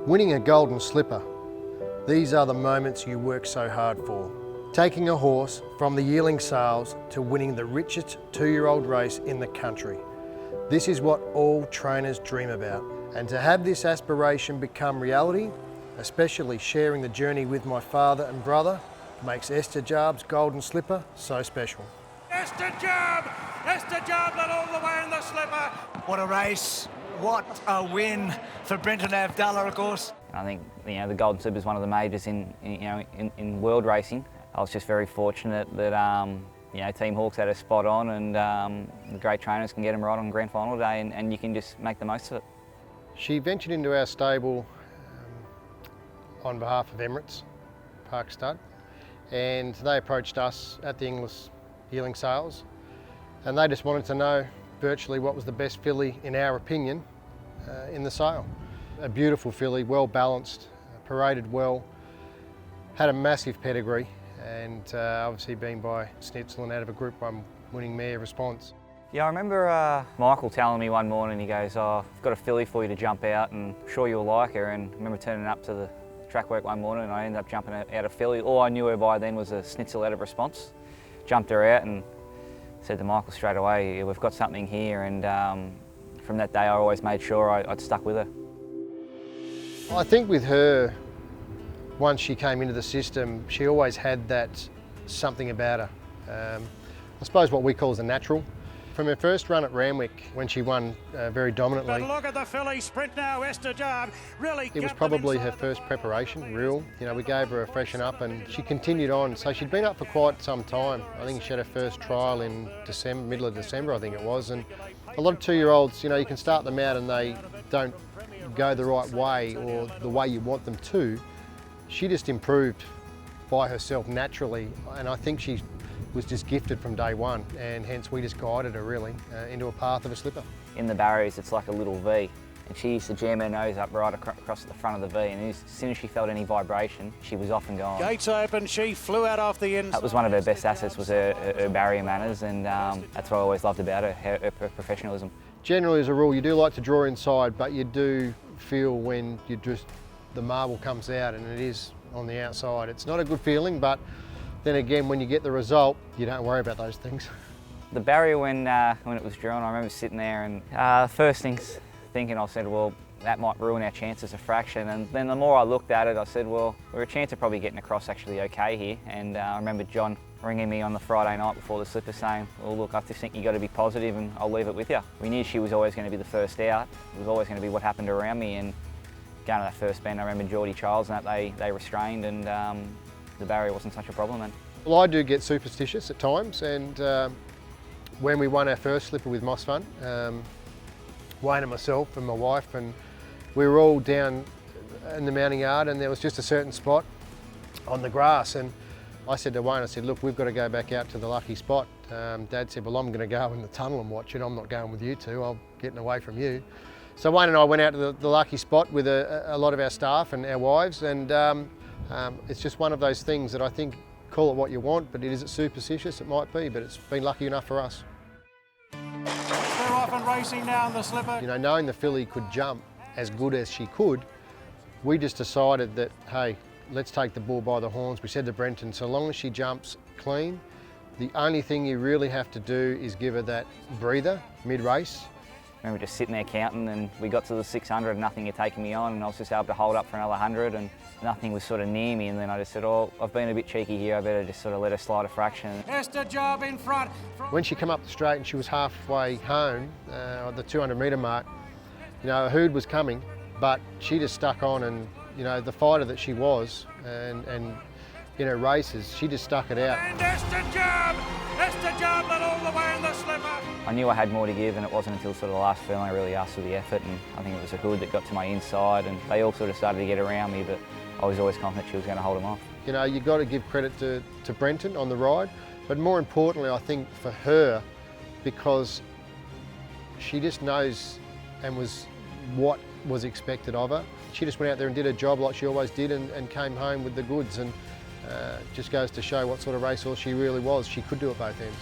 Winning a golden slipper. These are the moments you work so hard for. Taking a horse from the yearling sales to winning the richest 2-year-old race in the country. This is what all trainers dream about. And to have this aspiration become reality, especially sharing the journey with my father and brother, makes Estijaab's golden slipper so special. Estijaab! Estijaab led all the way in the slipper! What a race. What a win for Brenton Avdulla, of course. I think the Golden Slipper is one of the majors in world racing. I was just very fortunate that Team Hawks had a spot on, and the great trainers can get them right on grand final day, and you can just make the most of it. She ventured into our stable on behalf of Emirates Park Stud, and they approached us at the Inglis yearling sales, and they just wanted to know virtually what was the best filly, in our opinion, in the sale. A beautiful filly, well balanced, paraded well, had a massive pedigree, and obviously been by Snitzel and out of a Group 1 winning mare Response. Yeah, I remember Michael telling me one morning, he goes, "Oh, I've got a filly for you to jump out and I'm sure you'll like her." And I remember turning up to the track work one morning and I ended up jumping out a filly. All I knew her by then was a Snitzel out of Response. Jumped her out and said to Michael straight away, "We've got something here," and from that day I always made sure I'd stuck with her. I think with her, once she came into the system, she always had that something about her. I suppose what we call as a natural. From her first run at Randwick, when she won very dominantly, But look at the filly sprint now, Estijaab really. it was probably her first preparation, real. We gave her a freshen up and she continued on. So she'd been up for quite some time. I think she had her first trial in December, middle of December, I think it was. And a lot of 2-year-olds, you can start them out and they don't go the right way or the way you want them to. She just improved by herself naturally, and I think she was just gifted from day one, and hence we just guided her really into a path of a slipper. In the barriers it's like a little V, and she used to jam her nose up right across the front of the V, and as soon as she felt any vibration she was off and gone. Gates open, she flew out off the inside. That was one of her best assets, was her barrier manners, and that's what I always loved about her, her professionalism. Generally as a rule you do like to draw inside, but you do feel when the marble comes out and it is on the outside. It's not a good feeling, but then again, when you get the result, you don't worry about those things. The barrier when it was drawn, I remember sitting there and first things thinking, I said, well, that might ruin our chances a fraction. And then the more I looked at it, I said, well, we're a chance of probably getting across actually okay here. And I remember John ringing me on the Friday night before the slipper saying, well, look, I just think you've got to be positive and I'll leave it with you. We knew she was always going to be the first out. It was always going to be what happened around me. And going to that first bend, I remember Geordie Charles and that they restrained, and the barrier wasn't such a problem then. Well, I do get superstitious at times, and when we won our first slipper with Moss Fun, Wayne and myself and my wife, and we were all down in the mounting yard, and there was just a certain spot on the grass, and I said to Wayne, I said, look, we've got to go back out to the lucky spot. Dad said, well, I'm going to go in the tunnel and watch it. I'm not going with you two. I'm getting away from you. So Wayne and I went out to the lucky spot with a lot of our staff and our wives, and it's just one of those things that I think, call it what you want, but is it superstitious? It might be, but it's been lucky enough for us. They're off and racing now in the slipper. Knowing the filly could jump as good as she could, we just decided that, hey, let's take the bull by the horns. We said to Brenton, so long as she jumps clean, the only thing you really have to do is give her that breather mid-race. I remember just sitting there counting, and we got to the 600 and nothing had taken me on, and I was just able to hold up for another 100 and nothing was sort of near me, and then I just said, oh, I've been a bit cheeky here, I better just sort of let her slide a fraction. Estijaab in front. When she came up the straight and she was halfway home, at the 200 metre mark, a hood was coming, but she just stuck on, and the fighter that she was, and in her races, she just stuck it out. And Estijaab led all the way in the slipper. I knew I had more to give, and it wasn't until sort of the last feeling I really asked for the effort, and I think it was a hood that got to my inside, and they all sort of started to get around me, but I was always confident she was going to hold them off. You've got to give credit to Brenton on the ride, but more importantly, I think for her, because she just knows and was what was expected of her. She just went out there and did her job like she always did, and came home with the goods, and just goes to show what sort of racehorse she really was. She could do it both ends.